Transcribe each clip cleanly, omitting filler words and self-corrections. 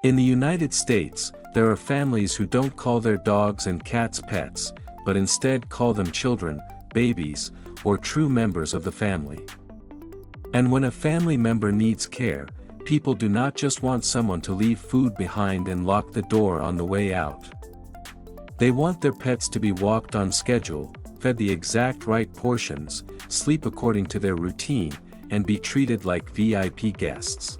In the United States, there are families who don't call their dogs and cats pets, but instead call them children, babies, or true members of the family. And when a family member needs care, people do not just want someone to leave food behind and lock the door on the way out. They want their pets to be walked on schedule, fed the exact right portions, sleep according to their routine, and be treated like VIP guests.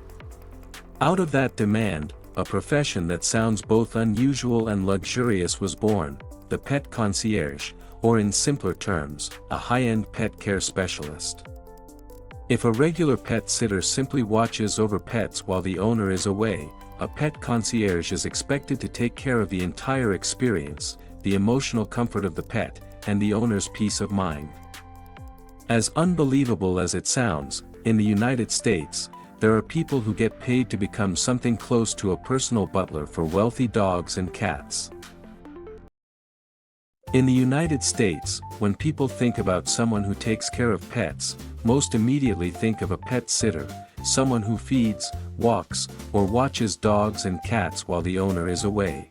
Out of that demand, a profession that sounds both unusual and luxurious was born, the pet concierge, or in simpler terms, a high-end pet care specialist. If a regular pet sitter simply watches over pets while the owner is away, a pet concierge is expected to take care of the entire experience, the emotional comfort of the pet, and the owner's peace of mind. As unbelievable as it sounds, in the United States, there are people who get paid to become something close to a personal butler for wealthy dogs and cats. In the United States, when people think about someone who takes care of pets, most immediately think of a pet sitter, someone who feeds, walks, or watches dogs and cats while the owner is away.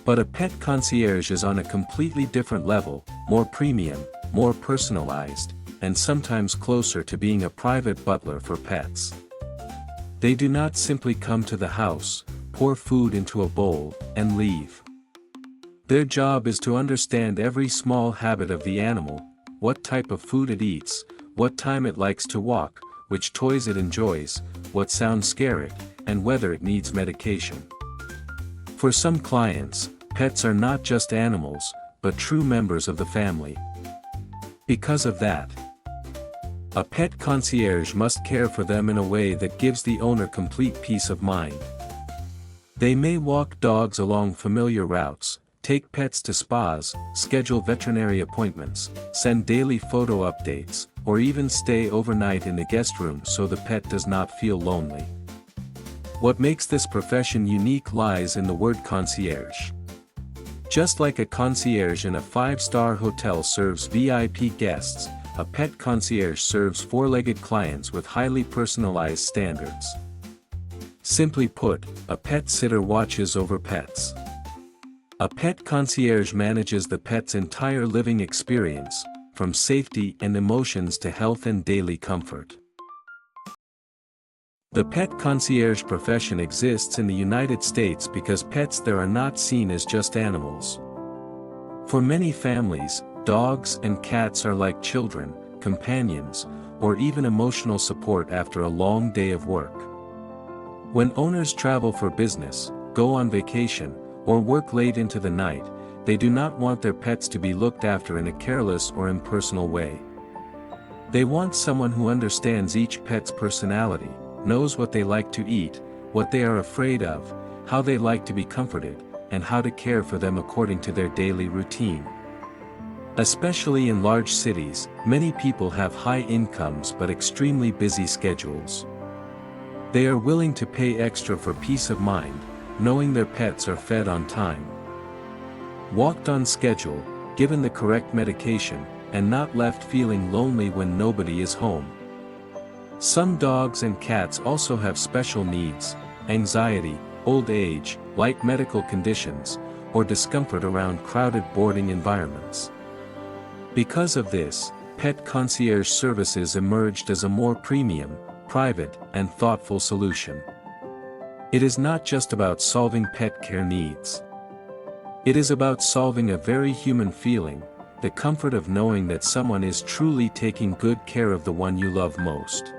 But a pet concierge is on a completely different level, more premium, more personalized, and sometimes closer to being a private butler for pets. They do not simply come to the house, pour food into a bowl, and leave. Their job is to understand every small habit of the animal, what type of food it eats, what time it likes to walk, which toys it enjoys, what sounds scare it, and whether it needs medication. For some clients, pets are not just animals, but true members of the family. Because of that, a pet concierge must care for them in a way that gives the owner complete peace of mind. They may walk dogs along familiar routes, take pets to spas, schedule veterinary appointments, send daily photo updates, or even stay overnight in the guest room so the pet does not feel lonely. What makes this profession unique lies in the word concierge. Just like a concierge in a five-star hotel serves VIP guests, a pet concierge serves four-legged clients with highly personalized standards. Simply put, a pet sitter watches over pets. A pet concierge manages the pet's entire living experience, from safety and emotions to health and daily comfort. The pet concierge profession exists in the United States because pets there are not seen as just animals. For many families, dogs and cats are like children, companions, or even emotional support after a long day of work. When owners travel for business, go on vacation, or work late into the night, they do not want their pets to be looked after in a careless or impersonal way. They want someone who understands each pet's personality, knows what they like to eat, what they are afraid of, how they like to be comforted, and how to care for them according to their daily routine. Especially in large cities, many people have high incomes but extremely busy schedules. They are willing to pay extra for peace of mind, knowing their pets are fed on time, walked on schedule, given the correct medication, and not left feeling lonely when nobody is home. Some dogs and cats also have special needs, anxiety, old age, light medical conditions, or discomfort around crowded boarding environments. Because of this, pet concierge services emerged as a more premium, private, and thoughtful solution. It is not just about solving pet care needs. It is about solving a very human feeling, the comfort of knowing that someone is truly taking good care of the one you love most.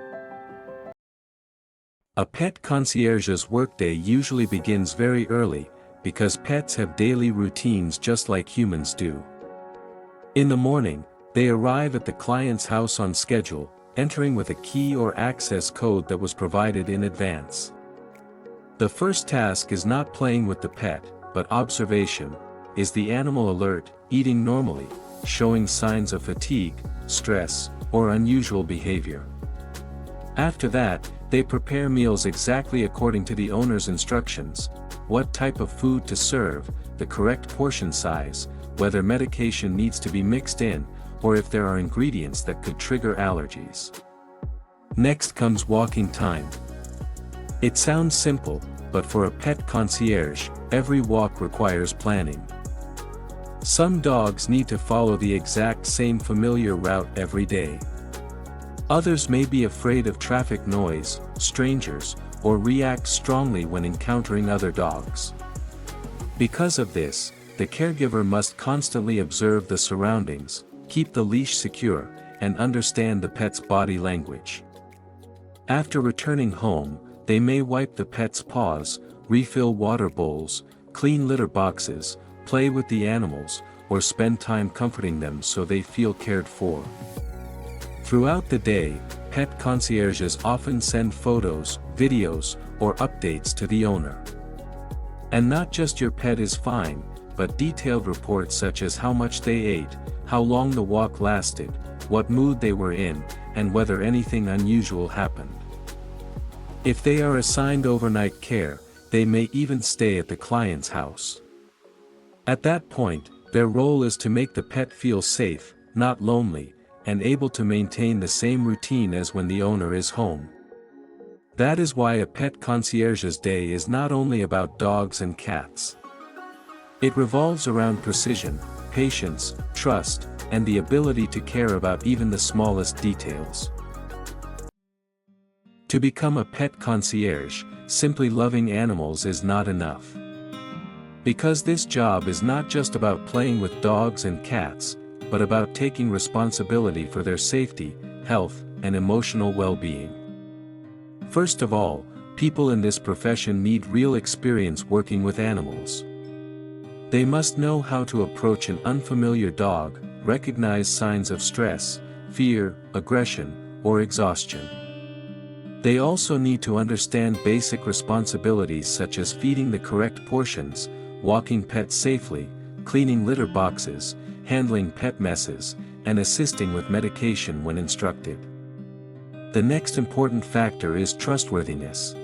A pet concierge's workday usually begins very early, because pets have daily routines just like humans do. In the morning, they arrive at the client's house on schedule, entering with a key or access code that was provided in advance. The first task is not playing with the pet, but observation. Is the animal alert, eating normally, showing signs of fatigue, stress, or unusual behavior? After that, they prepare meals exactly according to the owner's instructions: what type of food to serve, the correct portion size, whether medication needs to be mixed in, or if there are ingredients that could trigger allergies. Next comes walking time. It sounds simple, but for a pet concierge, every walk requires planning. Some dogs need to follow the exact same familiar route every day. Others may be afraid of traffic noise, strangers, or react strongly when encountering other dogs. Because of this, the caregiver must constantly observe the surroundings, keep the leash secure, and understand the pet's body language. After returning home, they may wipe the pet's paws, refill water bowls, clean litter boxes, play with the animals, or spend time comforting them so they feel cared for. Throughout the day, pet concierges often send photos, videos, or updates to the owner. And not just your pet is fine, but detailed reports such as how much they ate, how long the walk lasted, what mood they were in, and whether anything unusual happened. If they are assigned overnight care, they may even stay at the client's house. At that point, their role is to make the pet feel safe, not lonely, and able to maintain the same routine as when the owner is home. That is why a pet concierge's day is not only about dogs and cats. It revolves around precision, patience, trust, and the ability to care about even the smallest details. To become a pet concierge, simply loving animals is not enough. Because this job is not just about playing with dogs and cats, but about taking responsibility for their safety, health, and emotional well-being. First of all, people in this profession need real experience working with animals. They must know how to approach an unfamiliar dog, recognize signs of stress, fear, aggression, or exhaustion. They also need to understand basic responsibilities such as feeding the correct portions, walking pets safely, cleaning litter boxes, handling pet messes, and assisting with medication when instructed. The next important factor is trustworthiness.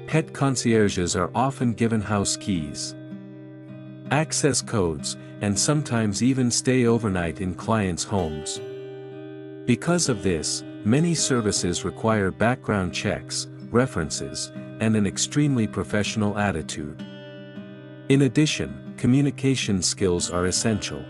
Pet concierges are often given house keys, access codes, and sometimes even stay overnight in clients' homes. Because of this, many services require background checks, references, and an extremely professional attitude. In addition, communication skills are essential.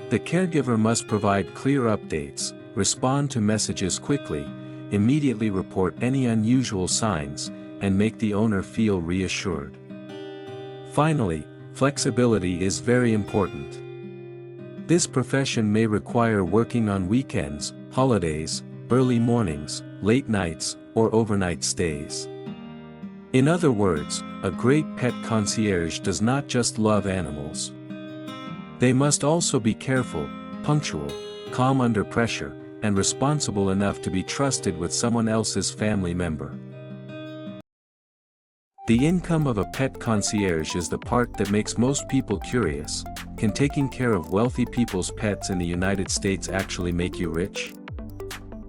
The caregiver must provide clear updates, respond to messages quickly, immediately report any unusual signs, and make the owner feel reassured. Finally, flexibility is very important. This profession may require working on weekends, holidays, early mornings, late nights, or overnight stays. In other words, a great pet concierge does not just love animals. They must also be careful, punctual, calm under pressure, and responsible enough to be trusted with someone else's family member. The income of a pet concierge is the part that makes most people curious. Can taking care of wealthy people's pets in the United States actually make you rich?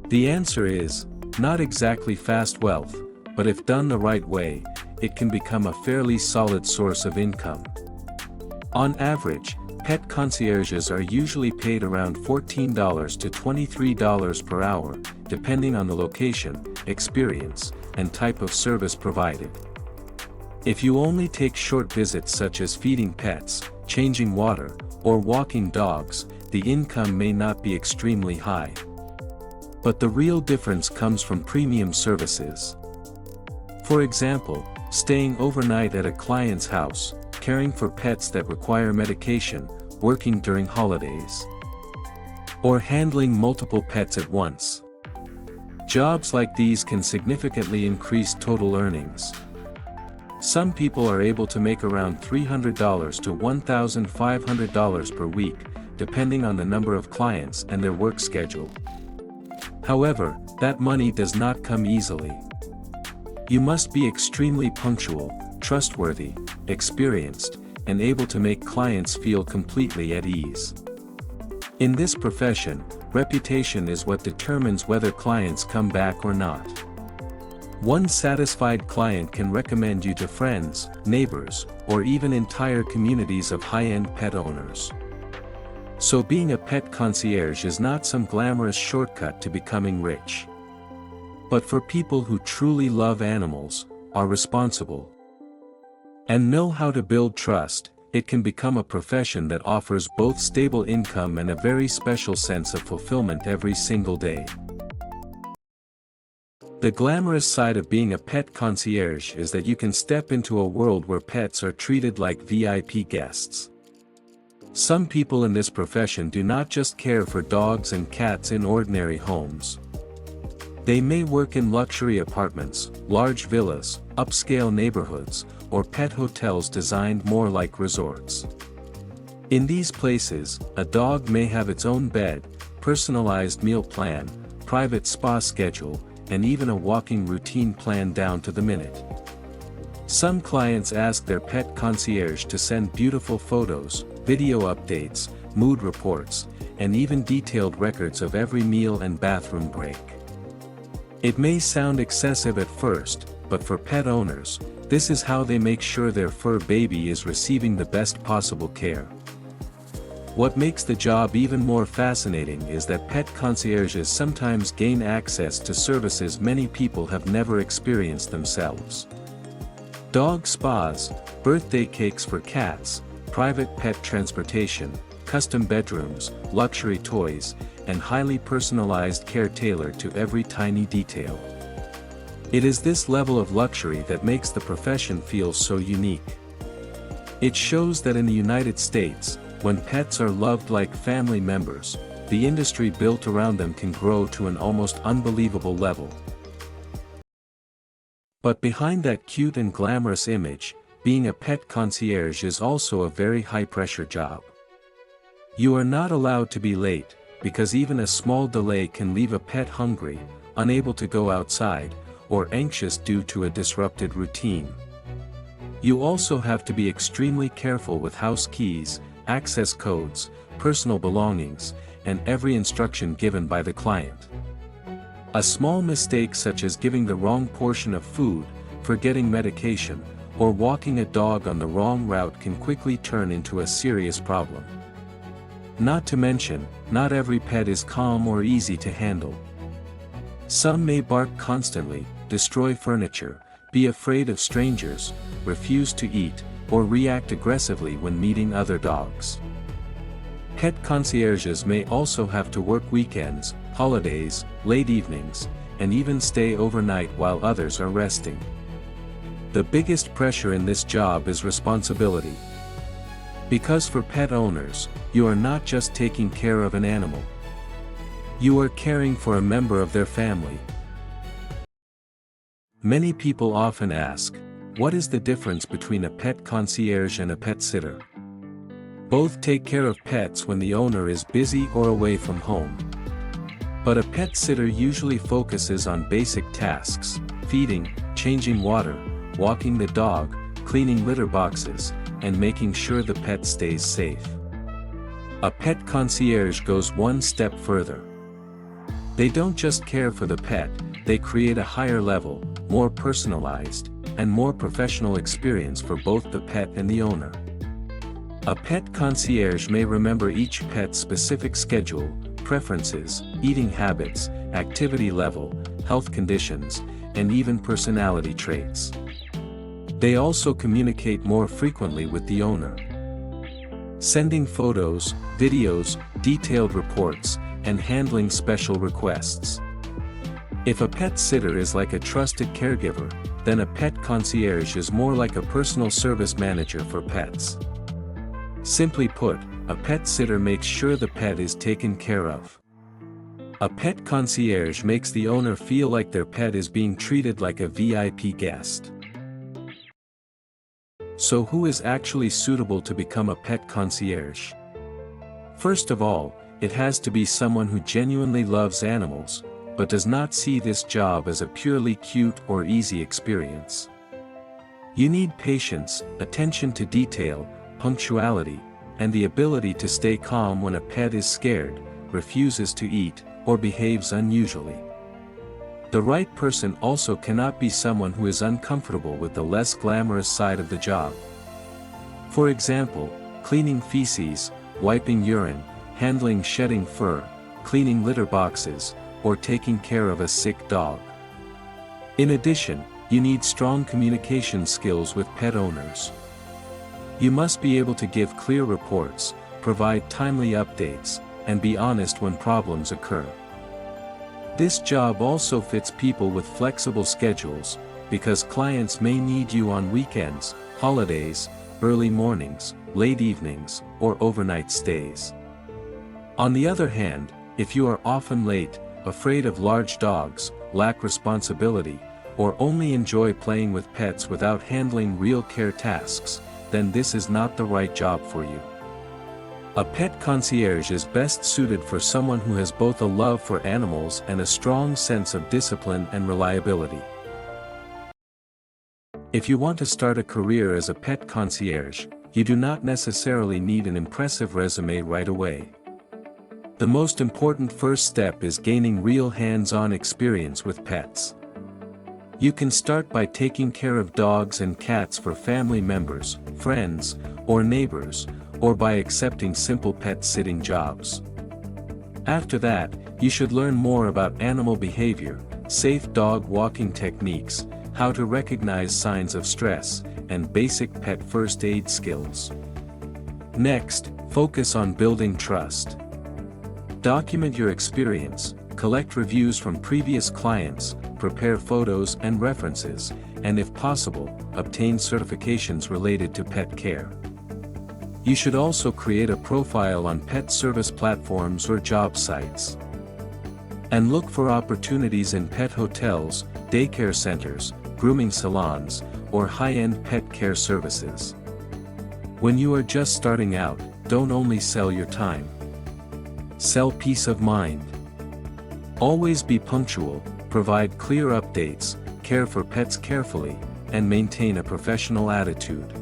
The answer is, not exactly fast wealth, but if done the right way, it can become a fairly solid source of income. On average, pet concierges are usually paid around $14 to $23 per hour, depending on the location, experience, and type of service provided. If you only take short visits such as feeding pets, changing water, or walking dogs, the income may not be extremely high. But the real difference comes from premium services. For example, staying overnight at a client's house, caring for pets that require medication, working during holidays, or handling multiple pets at once. Jobs like these can significantly increase total earnings. Some people are able to make around $300 to $1,500 per week, depending on the number of clients and their work schedule. However, that money does not come easily. You must be extremely punctual, trustworthy, experienced, and able to make clients feel completely at ease. In this profession, reputation is what determines whether clients come back or not. One satisfied client can recommend you to friends, neighbors, or even entire communities of high-end pet owners. So being a pet concierge is not some glamorous shortcut to becoming rich. But for people who truly love animals, are responsible, and know how to build trust, it can become a profession that offers both stable income and a very special sense of fulfillment every single day. The glamorous side of being a pet concierge is that you can step into a world where pets are treated like VIP guests. Some people in this profession do not just care for dogs and cats in ordinary homes. They may work in luxury apartments, large villas, upscale neighborhoods, or pet hotels designed more like resorts. In these places, a dog may have its own bed, personalized meal plan, private spa schedule, and even a walking routine planned down to the minute. Some clients ask their pet concierge to send beautiful photos, video updates, mood reports, and even detailed records of every meal and bathroom break. It may sound excessive at first, but for pet owners, this is how they make sure their fur baby is receiving the best possible care. What makes the job even more fascinating is that pet concierges sometimes gain access to services many people have never experienced themselves. Dog spas, birthday cakes for cats, private pet transportation, custom bedrooms, luxury toys, and highly personalized care tailored to every tiny detail. It is this level of luxury that makes the profession feel so unique. It shows that in the United States, when pets are loved like family members, the industry built around them can grow to an almost unbelievable level. But behind that cute and glamorous image, being a pet concierge is also a very high-pressure job. You are not allowed to be late, because even a small delay can leave a pet hungry, unable to go outside, or anxious due to a disrupted routine. You also have to be extremely careful with house keys, access codes, personal belongings, and every instruction given by the client. A small mistake such as giving the wrong portion of food, forgetting medication, or walking a dog on the wrong route can quickly turn into a serious problem. Not to mention, not every pet is calm or easy to handle. Some may bark constantly, destroy furniture, be afraid of strangers, refuse to eat, or react aggressively when meeting other dogs. Pet concierges may also have to work weekends, holidays, late evenings, and even stay overnight while others are resting. The biggest pressure in this job is responsibility. Because for pet owners, you are not just taking care of an animal. You are caring for a member of their family. Many people often ask, what is the difference between a pet concierge and a pet sitter? Both take care of pets when the owner is busy or away from home. But a pet sitter usually focuses on basic tasks, feeding, changing water, walking the dog, cleaning litter boxes, and making sure the pet stays safe. A pet concierge goes one step further. They don't just care for the pet, they create a higher level, more personalized, and more professional experience for both the pet and the owner. A pet concierge may remember each pet's specific schedule, preferences, eating habits, activity level, health conditions, and even personality traits. They also communicate more frequently with the owner, sending photos, videos, detailed reports, and handling special requests. If a pet sitter is like a trusted caregiver, then a pet concierge is more like a personal service manager for pets. Simply put, a pet sitter makes sure the pet is taken care of. A pet concierge makes the owner feel like their pet is being treated like a VIP guest. So who is actually suitable to become a pet concierge? First of all, it has to be someone who genuinely loves animals, but does not see this job as a purely cute or easy experience. You need patience, attention to detail, punctuality, and the ability to stay calm when a pet is scared, refuses to eat, or behaves unusually. The right person also cannot be someone who is uncomfortable with the less glamorous side of the job. For example, cleaning feces, wiping urine, handling shedding fur, cleaning litter boxes, or taking care of a sick dog. In addition, you need strong communication skills with pet owners. You must be able to give clear reports, provide timely updates, and be honest when problems occur. This job also fits people with flexible schedules, because clients may need you on weekends, holidays, early mornings, late evenings, or overnight stays. On the other hand, if you are often late, afraid of large dogs, lack responsibility, or only enjoy playing with pets without handling real care tasks, then this is not the right job for you. A pet concierge is best suited for someone who has both a love for animals and a strong sense of discipline and reliability. If you want to start a career as a pet concierge, you do not necessarily need an impressive resume right away. The most important first step is gaining real hands-on experience with pets. You can start by taking care of dogs and cats for family members, friends, or neighbors, or by accepting simple pet sitting jobs. After that, you should learn more about animal behavior, safe dog walking techniques, how to recognize signs of stress, and basic pet first aid skills. Next, focus on building trust. Document your experience, collect reviews from previous clients, prepare photos and references, and if possible, obtain certifications related to pet care. You should also create a profile on pet service platforms or job sites. And look for opportunities in pet hotels, daycare centers, grooming salons, or high-end pet care services. When you are just starting out, don't only sell your time. Sell peace of mind. Always be punctual, provide clear updates, care for pets carefully, and maintain a professional attitude.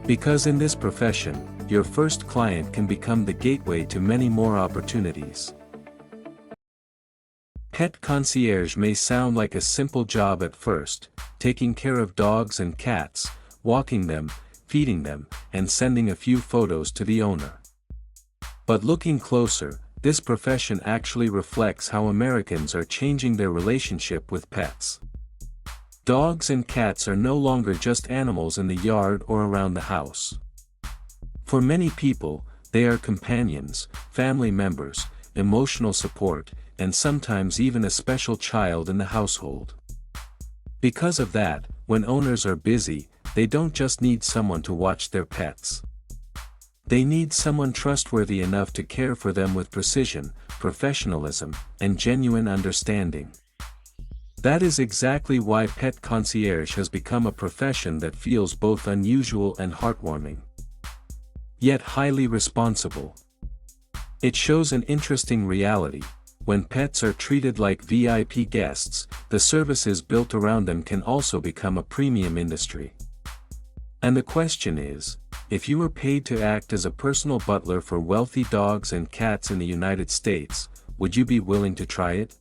Because in this profession, your first client can become the gateway to many more opportunities. Pet concierge may sound like a simple job at first, taking care of dogs and cats, walking them, feeding them, and sending a few photos to the owner. But looking closer, this profession actually reflects how Americans are changing their relationship with pets. Dogs and cats are no longer just animals in the yard or around the house. For many people, they are companions, family members, emotional support, and sometimes even a special child in the household. Because of that, when owners are busy, they don't just need someone to watch their pets. They need someone trustworthy enough to care for them with precision, professionalism, and genuine understanding. That is exactly why pet concierge has become a profession that feels both unusual and heartwarming, yet highly responsible. It shows an interesting reality. When pets are treated like VIP guests, the services built around them can also become a premium industry. And the question is, if you were paid to act as a personal butler for wealthy dogs and cats in the United States, would you be willing to try it?